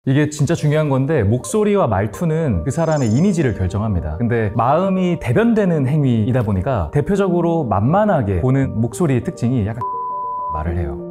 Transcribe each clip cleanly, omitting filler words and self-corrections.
이게 진짜 중요한 건데 목소리와 말투는 그 사람의 이미지를 결정합니다. 근데 마음이 대변되는 행위이다 보니까 대표적으로 만만하게 보는 목소리의 특징이 약간 말을 해요.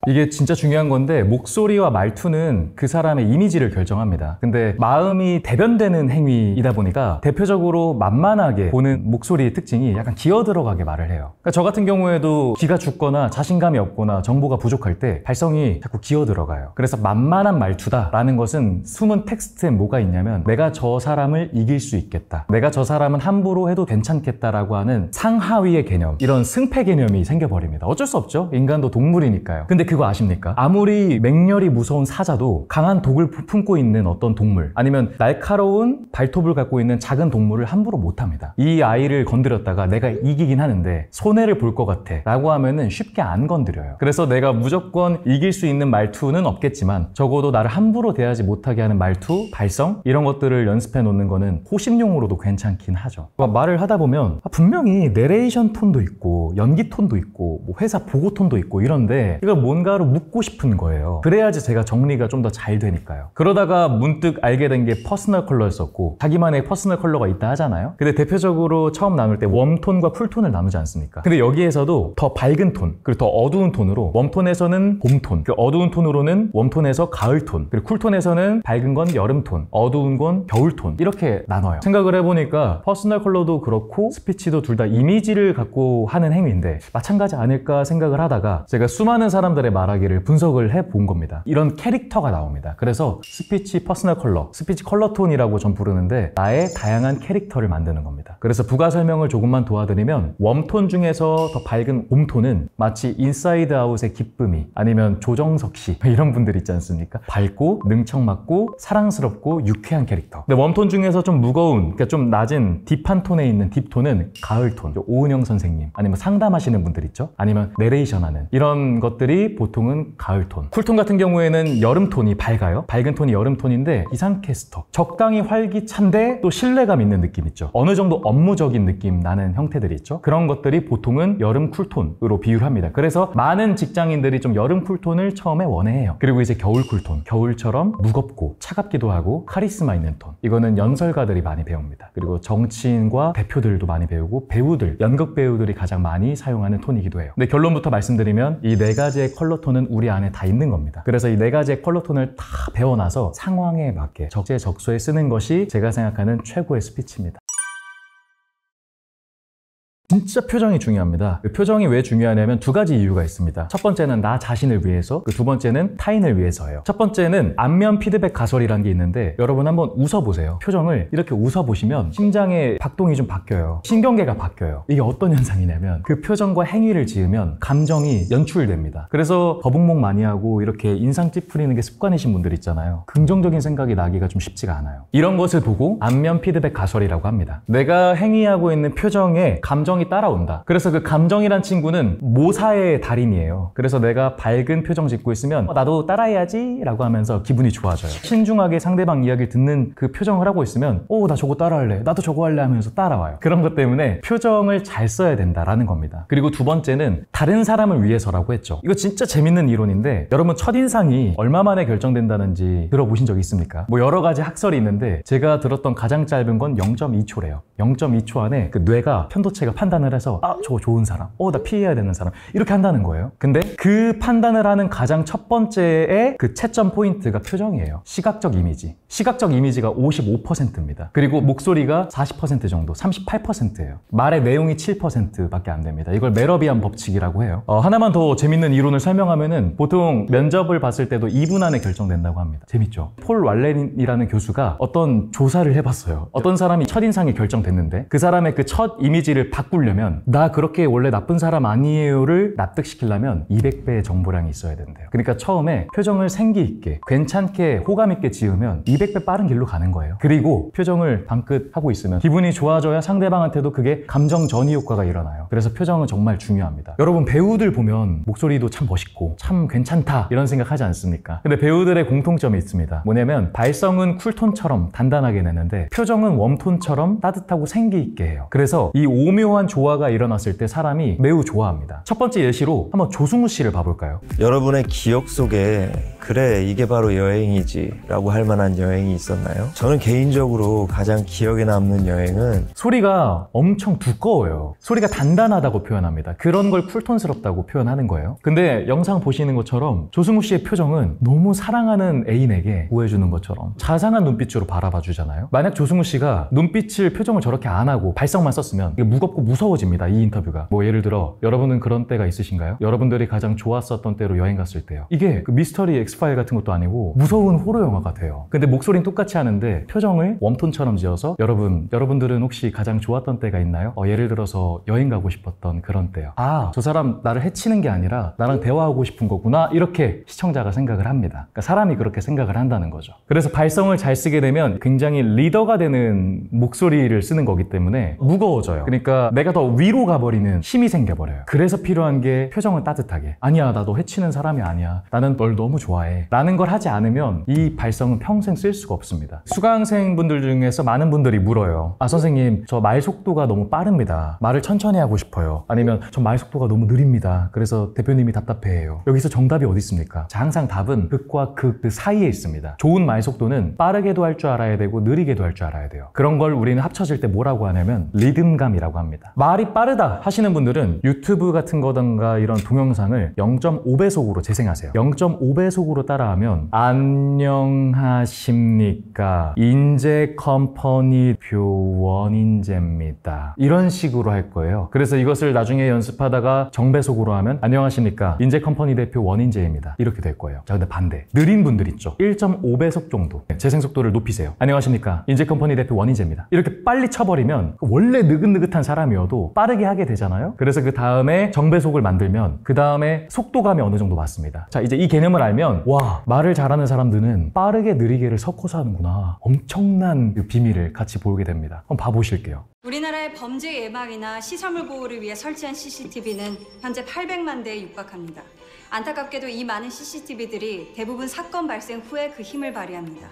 이게 진짜 중요한 건데 목소리와 말투는 그 사람의 이미지를 결정합니다. 근데 마음이 대변되는 행위이다 보니까 대표적으로 만만하게 보는 목소리의 특징이 약간 기어 들어가게 말을 해요. 그러니까 저 같은 경우에도 기가 죽거나 자신감이 없거나 정보가 부족할 때 발성이 자꾸 기어 들어가요. 그래서 만만한 말투다라는 것은 숨은 텍스트에 뭐가 있냐면 내가 저 사람을 이길 수 있겠다, 내가 저 사람은 함부로 해도 괜찮겠다라고 하는 상하위의 개념, 이런 승패 개념이 생겨버립니다. 어쩔 수 없죠. 인간도 동물이니까요. 근데 그거 아십니까? 아무리 맹렬히 무서운 사자도 강한 독을 품고 있는 어떤 동물, 아니면 날카로운 발톱을 갖고 있는 작은 동물을 함부로 못합니다. 이 아이를 건드렸다가 내가 이기긴 하는데 손해를 볼 것 같아 라고 하면은 쉽게 안 건드려요. 그래서 내가 무조건 이길 수 있는 말투는 없겠지만 적어도 나를 함부로 대하지 못하게 하는 말투, 발성, 이런 것들을 연습해 놓는 거는 호신용으로도 괜찮긴 하죠. 말을 하다 보면 분명히 내레이션 톤도 있고 연기 톤도 있고 뭐 회사 보고 톤도 있고 이런데 이거 뭔가로 묻고 싶은 거예요. 그래야지 제가 정리가 좀 더 잘 되니까요. 그러다가 문득 알게 된 게 퍼스널 컬러였었고, 자기만의 퍼스널 컬러가 있다 하잖아요. 근데 대표적으로 처음 나눌 때 웜톤과 쿨톤을 나누지 않습니까? 근데 여기에서도 더 밝은 톤, 그리고 더 어두운 톤으로, 웜톤에서는 봄톤, 그 어두운 톤으로는 웜톤에서 가을톤, 그리고 쿨톤에서는 밝은 건 여름톤, 어두운 건 겨울톤, 이렇게 나눠요. 생각을 해보니까 퍼스널 컬러도 그렇고 스피치도 둘 다 이미지를 갖고 하는 행위인데 마찬가지 아닐까 생각을 하다가 제가 수많은 사람들의 말하기를 분석을 해본 겁니다. 이런 캐릭터가 나옵니다. 그래서 스피치 퍼스널 컬러, 스피치 컬러톤이라고 전 부르는데 나의 다양한 캐릭터를 만드는 겁니다. 그래서 부가 설명을 조금만 도와드리면 웜톤 중에서 더 밝은 봄톤은 마치 인사이드 아웃의 기쁨이, 아니면 조정석 씨 이런 분들 있지 않습니까? 밝고 능청맞고 사랑스럽고 유쾌한 캐릭터. 근데 웜톤 중에서 좀 무거운, 그러니까 좀 낮은 딥한 톤에 있는 딥톤은 가을톤, 오은영 선생님, 아니면 상담하시는 분들 있죠? 아니면 내레이션 하는 이런 것들이 보통은 가을톤. 쿨톤 같은 경우에는 여름톤이 밝아요. 밝은 톤이 여름톤인데 기상캐스터, 적당히 활기찬데 또 신뢰감 있는 느낌 있죠? 어느 정도 업무적인 느낌 나는 형태들이 있죠? 그런 것들이 보통은 여름 쿨톤으로 비유를 합니다. 그래서 많은 직장인들이 좀 여름 쿨톤을 처음에 원해해요. 그리고 이제 겨울 쿨톤, 겨울처럼 무겁고 차갑기도 하고 카리스마 있는 톤, 이거는 연설가들이 많이 배웁니다. 그리고 정치인과 대표들도 많이 배우고 배우들, 연극 배우들이 가장 많이 사용하는 톤이기도 해요. 근데 결론부터 말씀드리면 이 네 가지의 컬러톤은 우리 안에 다 있는 겁니다. 그래서 이 네 가지의 컬러톤을 다 배워놔서 상황에 맞게 적재적소에 쓰는 것이 제가 생각하는 최고의 스피치입니다. 진짜 표정이 중요합니다. 그 표정이 왜 중요하냐면 두 가지 이유가 있습니다. 첫 번째는 나 자신을 위해서, 그 두 번째는 타인을 위해서예요. 첫 번째는 안면 피드백 가설이라는 게 있는데 여러분 한번 웃어보세요. 표정을 이렇게 웃어보시면 심장의 박동이 좀 바뀌어요. 신경계가 바뀌어요. 이게 어떤 현상이냐면 그 표정과 행위를 지으면 감정이 연출됩니다. 그래서 거북목 많이 하고 이렇게 인상 찌푸리는 게 습관이신 분들 있잖아요. 긍정적인 생각이 나기가 좀 쉽지가 않아요. 이런 것을 보고 안면 피드백 가설이라고 합니다. 내가 행위하고 있는 표정에 감정이 따라온다. 그래서 그 감정이란 친구는 모사의 달인이에요. 그래서 내가 밝은 표정 짓고 있으면 나도 따라해야지 라고 하면서 기분이 좋아져요. 신중하게 상대방 이야기를 듣는 그 표정을 하고 있으면 나 저거 따라할래, 나도 저거 할래 하면서 따라와요. 그런 것 때문에 표정을 잘 써야 된다라는 겁니다. 그리고 두 번째는 다른 사람을 위해서라고 했죠. 이거 진짜 재밌는 이론인데 여러분 첫인상이 얼마 만에 결정된다는지 들어보신 적 있습니까? 뭐 여러 가지 학설이 있는데 제가 들었던 가장 짧은 건 0.2초래요. 0.2초 안에 그 뇌가 편도체가 판단을 해서 저거 좋은 사람, 나 피해야 되는 사람, 이렇게 한다는 거예요. 근데 그 판단을 하는 가장 첫 번째의 그 채점 포인트가 표정이에요. 시각적 이미지. 시각적 이미지가 55%입니다. 그리고 목소리가 40% 정도, 38%예요. 말의 내용이 7%밖에 안 됩니다. 이걸 메러비안 법칙이라고 해요. 하나만 더 재밌는 이론을 설명하면은 보통 면접을 봤을 때도 2분 안에 결정된다고 합니다. 재밌죠? 폴 왈렌이라는 교수가 어떤 조사를 해봤어요. 어떤 사람이 첫인상이 결정됐는데 그 사람의 그 첫 이미지를 바꾸려면 나 그렇게 원래 나쁜 사람 아니에요를 납득시키려면 200배의 정보량이 있어야 된대요. 그러니까 처음에 표정을 생기 있게 괜찮게 호감 있게 지으면 200배 빠른 길로 가는 거예요. 그리고 표정을 방긋 하고 있으면 기분이 좋아져야 상대방한테도 그게 감정 전이 효과가 일어나요. 그래서 표정은 정말 중요합니다. 여러분 배우들 보면 목소리도 참 멋있고 참 괜찮다 이런 생각 하지 않습니까? 근데 배우들의 공통점이 있습니다. 뭐냐면 발성은 쿨톤처럼 단단하게 내는데 표정은 웜톤처럼 따뜻하고 생기 있게 해요. 그래서 이 오묘한 특별한 조화가 일어났을 때 사람이 매우 좋아합니다. 첫 번째 예시로 한번 조승우 씨를 봐볼까요? 여러분의 기억 속에 그래 이게 바로 여행이지 라고 할 만한 여행이 있었나요? 저는 개인적으로 가장 기억에 남는 여행은 소리가 엄청 두꺼워요. 소리가 단단하다고 표현합니다. 그런 걸 쿨톤스럽다고 표현하는 거예요. 근데 영상 보시는 것처럼 조승우 씨의 표정은 너무 사랑하는 애인에게 구해주는 것처럼 자상한 눈빛으로 바라봐 주잖아요. 만약 조승우 씨가 눈빛을 표정을 저렇게 안 하고 발성만 썼으면 이게 무겁고 무서워집니다. 이 인터뷰가. 뭐 예를 들어 여러분은 그런 때가 있으신가요? 여러분들이 가장 좋았었던 때로 여행 갔을 때요. 이게 그 미스터리 엑스파일 같은 것도 아니고 무서운 호러 영화가 돼요. 근데 목소리는 똑같이 하는데 표정을 웜톤처럼 지어서 여러분들은 혹시 가장 좋았던 때가 있나요? 예를 들어서 여행 가고 싶었던 그런 때요. 아, 저 사람 나를 해치는 게 아니라 나랑 대화하고 싶은 거구나. 이렇게 시청자가 생각을 합니다. 그러니까 사람이 그렇게 생각을 한다는 거죠. 그래서 발성을 잘 쓰게 되면 굉장히 리더가 되는 목소리를 쓰는 거기 때문에 무거워져요. 그러니까 내가 더 위로 가버리는 힘이 생겨버려요. 그래서 필요한 게 표정을 따뜻하게. 아니야, 나 너 해치는 사람이 아니야. 나는 널 너무 좋아해. 라는 걸 하지 않으면 이 발성은 평생 쓸 수가 없습니다. 수강생분들 중에서 많은 분들이 물어요. 아, 선생님, 저 말 속도가 너무 빠릅니다. 말을 천천히 하고 싶어요. 아니면 저 말 속도가 너무 느립니다. 그래서 대표님이 답답해해요. 여기서 정답이 어디 있습니까? 자, 항상 답은 극과 극 그 사이에 있습니다. 좋은 말 속도는 빠르게도 할 줄 알아야 되고 느리게도 할 줄 알아야 돼요. 그런 걸 우리는 합쳐질 때 뭐라고 하냐면 리듬감이라고 합니다. 말이 빠르다 하시는 분들은 유튜브 같은 거든가 이런 동영상을 0.5배속으로 재생하세요. 0.5배속으로 따라하면 안녕하십니까, 인제 컴퍼니 표 원인재입니다. 이런 식으로 할 거예요. 그래서 이것을 나중에 연습하다가 정배속으로 하면 안녕하십니까, 인제 컴퍼니 대표 원인재입니다. 이렇게 될 거예요. 자, 근데 반대. 느린 분들 있죠. 1.5배속 정도 재생 속도를 높이세요. 안녕하십니까, 인제 컴퍼니 대표 원인재입니다. 이렇게 빨리 쳐버리면 원래 느긋느긋한 사람이어도 빠르게 하게 되잖아요. 그래서 그 다음에 정배속을 만들면 그 다음에 속도감이 어느 정도 맞습니다. 자, 이제 이 개념을 알면 와, 말을 잘하는 사람들은 빠르게 느리게를 섞어서 하는구나. 엄청난 그 비밀을 같이 보게 됩니다. 한번 봐보실게요. 우리나라의 범죄 예방이나 시설물 보호를 위해 설치한 CCTV는 현재 800만 대에 육박합니다. 안타깝게도 이 많은 CCTV들이 대부분 사건 발생 후에 그 힘을 발휘합니다.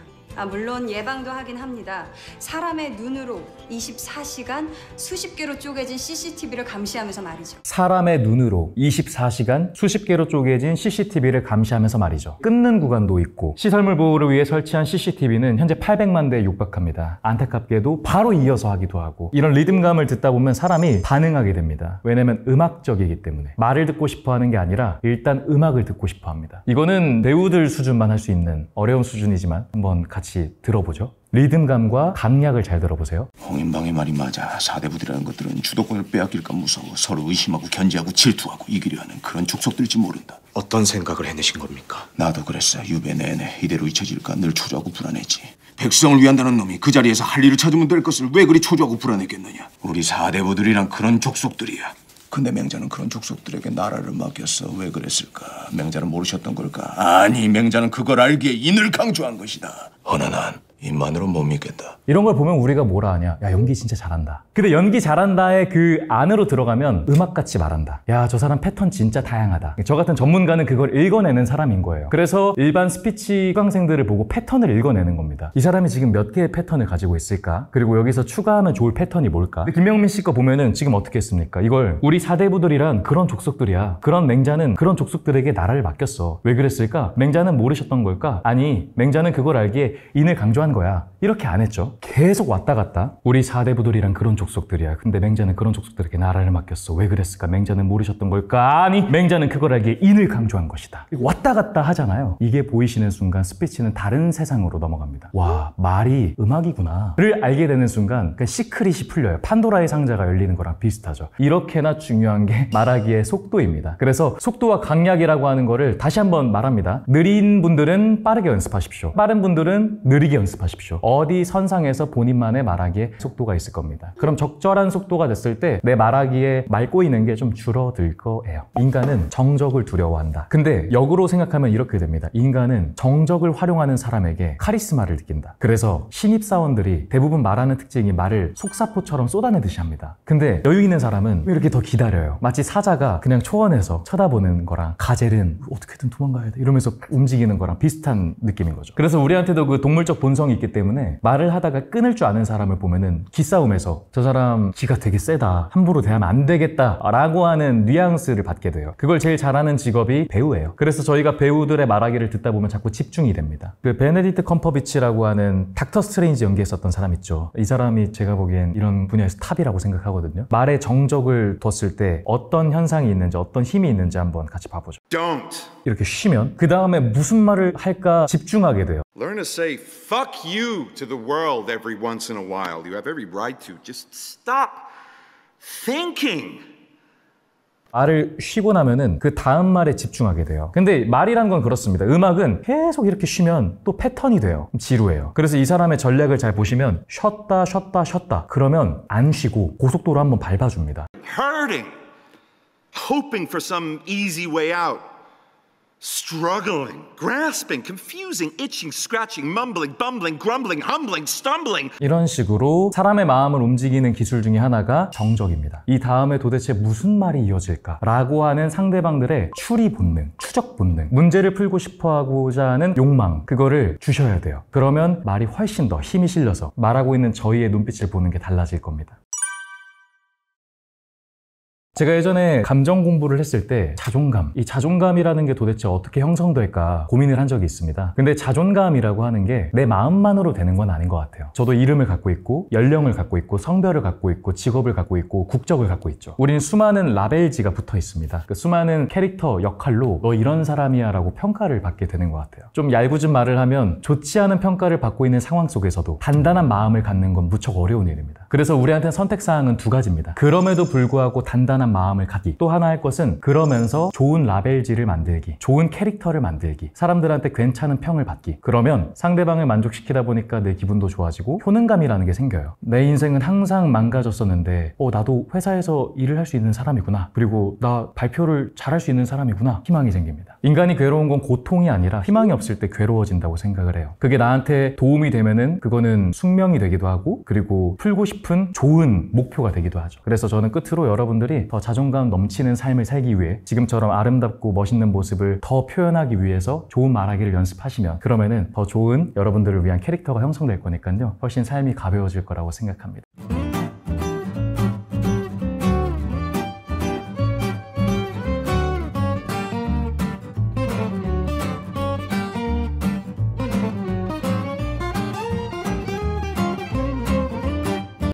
물론 예방도 하긴 합니다. 사람의 눈으로 24시간 수십 개로 쪼개진 CCTV를 감시하면서 말이죠. 사람의 눈으로 24시간 수십 개로 쪼개진 CCTV를 감시하면서 말이죠. 끊는 구간도 있고 시설물 보호를 위해 설치한 CCTV는 현재 800만 대에 육박합니다. 안타깝게도 바로 이어서 하기도 하고 이런 리듬감을 듣다 보면 사람이 반응하게 됩니다. 왜냐면 음악적이기 때문에. 말을 듣고 싶어 하는 게 아니라 일단 음악을 듣고 싶어 합니다. 이거는 배우들 수준만 할 수 있는 어려운 수준이지만 한번 같이 들어보죠. 리듬감과 감략을 잘 들어보세요. 홍인방의 말이 맞아. 사대부들이라는 것들은 주도권을 빼앗길까 무서워 서로 의심하고 견제하고 질투하고 이기려 하는 그런 족속들일지 모른다. 어떤 생각을 해내신 겁니까? 나도 그랬어. 유배 내내 이대로 잊혀질까 늘 초조하고 불안했지. 백성을 위한다는 놈이 그 자리에서 할 일을 찾으면 될 것을 왜 그리 초조하고 불안했겠느냐. 우리 사대부들이란 그런 족속들이야. 근데 맹자는 그런 족속들에게 나라를 맡겼어. 왜 그랬을까? 맹자는 모르셨던 걸까? 아니, 맹자는 그걸 알기에 인을 강조한 것이다. 허나 난 입만으로 못 믿겠다. 이런 걸 보면 우리가 뭐라 하냐? 야, 연기 진짜 잘한다. 근데 연기 잘한다의 그 안으로 들어가면 음악같이 말한다. 야, 저 사람 패턴 진짜 다양하다. 저 같은 전문가는 그걸 읽어내는 사람인 거예요. 그래서 일반 스피치 수강생들을 보고 패턴을 읽어내는 겁니다. 이 사람이 지금 몇 개의 패턴을 가지고 있을까? 그리고 여기서 추가하면 좋을 패턴이 뭘까? 근데 김명민 씨 거 보면은 지금 어떻게 했습니까? 이걸 우리 사대부들이란 그런 족속들이야. 그런 맹자는 그런 족속들에게 나라를 맡겼어. 왜 그랬을까? 맹자는 모르셨던 걸까? 아니, 맹자는 그걸 알기에 인을 강조한 거야. 이렇게 안 했죠. 계속 왔다 갔다. 우리 사대부들이란 그런 족속들이야. 근데 맹자는 그런 족속들에게 나라를 맡겼어. 왜 그랬을까? 맹자는 모르셨던 걸까? 아니, 맹자는 그걸 알기에 인을 강조한 것이다. 왔다 갔다 하잖아요. 이게 보이시는 순간 스피치는 다른 세상으로 넘어갑니다. 와, 말이 음악이구나 를 알게 되는 순간 그 시크릿이 풀려요. 판도라의 상자가 열리는 거랑 비슷하죠. 이렇게나 중요한 게 말하기의 속도입니다. 그래서 속도와 강약이라고 하는 거를 다시 한번 말합니다. 느린 분들은 빠르게 연습하십시오. 빠른 분들은 느리게 연습하십시오. 어디 선상에서 본인만의 말하기에 속도가 있을 겁니다. 그럼 적절한 속도가 됐을 때 내 말하기에 말 꼬이는 게 좀 줄어들 거예요. 인간은 정적을 두려워한다. 근데 역으로 생각하면 이렇게 됩니다. 인간은 정적을 활용하는 사람에게 카리스마를 느낀다. 그래서 신입사원들이 대부분 말하는 특징이 말을 속사포처럼 쏟아내듯이 합니다. 근데 여유 있는 사람은 왜 이렇게 더 기다려요? 마치 사자가 그냥 초원에서 쳐다보는 거랑 가젤은 어떻게든 도망가야 돼 이러면서 움직이는 거랑 비슷한 느낌인 거죠. 그래서 우리한테도 그 동물적 본성 내성이 있기 때문에 말을 하다가 끊을 줄 아는 사람을 보면은 기싸움에서 저 사람 기가 되게 세다, 함부로 대하면 안 되겠다 라고 하는 뉘앙스를 받게 돼요. 그걸 제일 잘하는 직업이 배우예요. 그래서 저희가 배우들의 말하기를 듣다 보면 자꾸 집중이 됩니다. 그 베네딕트 컴퍼비치라고 하는 닥터 스트레인지 연기했었던 사람 있죠. 이 사람이 제가 보기엔 이런 분야에서 탑이라고 생각하거든요. 말에 정적을 뒀을 때 어떤 현상이 있는지, 어떤 힘이 있는지 한번 같이 봐보죠. Don't. 이렇게 쉬면 그 다음에 무슨 말을 할까 집중하게 돼요. Learn to say fuck you to the world every once in a while. You have every right to. Just stop thinking. 말을 쉬고 나면은 그 다음 말에 집중하게 돼요. 근데 말이란 건 그렇습니다. 음악은 계속 이렇게 쉬면 또 패턴이 돼요. 지루해요. 그래서 이 사람의 전략을 잘 보시면 쉬었다 쉬었다 쉬었다 그러면 안 쉬고 고속도로 한번 밟아줍니다. Hurting. Hoping for some easy way out. Struggling, grasping, confusing, itching, scratching, mumbling, bumbling, grumbling, humbling, stumbling. 이런 식으로 사람의 마음을 움직이는 기술 중에 하나가 정적입니다. 이 다음에 도대체 무슨 말이 이어질까? 라고 하는 상대방들의 추리 본능, 추적 본능, 문제를 풀고 싶어 하고자 하는 욕망, 그거를 주셔야 돼요. 그러면 말이 훨씬 더 힘이 실려서 말하고 있는 저희의 눈빛을 보는 게 달라질 겁니다. 제가 예전에 감정 공부를 했을 때 자존감, 이 자존감이라는 게 도대체 어떻게 형성될까 고민을 한 적이 있습니다. 근데 자존감이라고 하는 게 내 마음만으로 되는 건 아닌 것 같아요. 저도 이름을 갖고 있고 연령을 갖고 있고 성별을 갖고 있고 직업을 갖고 있고 국적을 갖고 있죠. 우린 수많은 라벨지가 붙어 있습니다. 그 수많은 캐릭터 역할로 너 이런 사람이야 라고 평가를 받게 되는 것 같아요. 좀 얄궂은 말을 하면 좋지 않은 평가를 받고 있는 상황 속에서도 단단한 마음을 갖는 건 무척 어려운 일입니다. 그래서 우리한테는 선택사항은 두 가지입니다. 그럼에도 불구하고 단단한 마음을 갖기, 또 하나 할 것은 그러면서 좋은 라벨지를 만들기, 좋은 캐릭터를 만들기, 사람들한테 괜찮은 평을 받기. 그러면 상대방을 만족시키다 보니까 내 기분도 좋아지고 효능감이라는 게 생겨요. 내 인생은 항상 망가졌었는데 나도 회사에서 일을 할 수 있는 사람이구나, 그리고 나 발표를 잘할 수 있는 사람이구나, 희망이 생깁니다. 인간이 괴로운 건 고통이 아니라 희망이 없을 때 괴로워진다고 생각을 해요. 그게 나한테 도움이 되면은 그거는 숙명이 되기도 하고, 그리고 풀고 싶은 좋은 목표가 되기도 하죠. 그래서 저는 끝으로 여러분들이 더 자존감 넘치는 삶을 살기 위해 지금처럼 아름답고 멋있는 모습을 더 표현하기 위해서 좋은 말하기를 연습하시면, 그러면은 더 좋은 여러분들을 위한 캐릭터가 형성될 거니까요. 훨씬 삶이 가벼워질 거라고 생각합니다.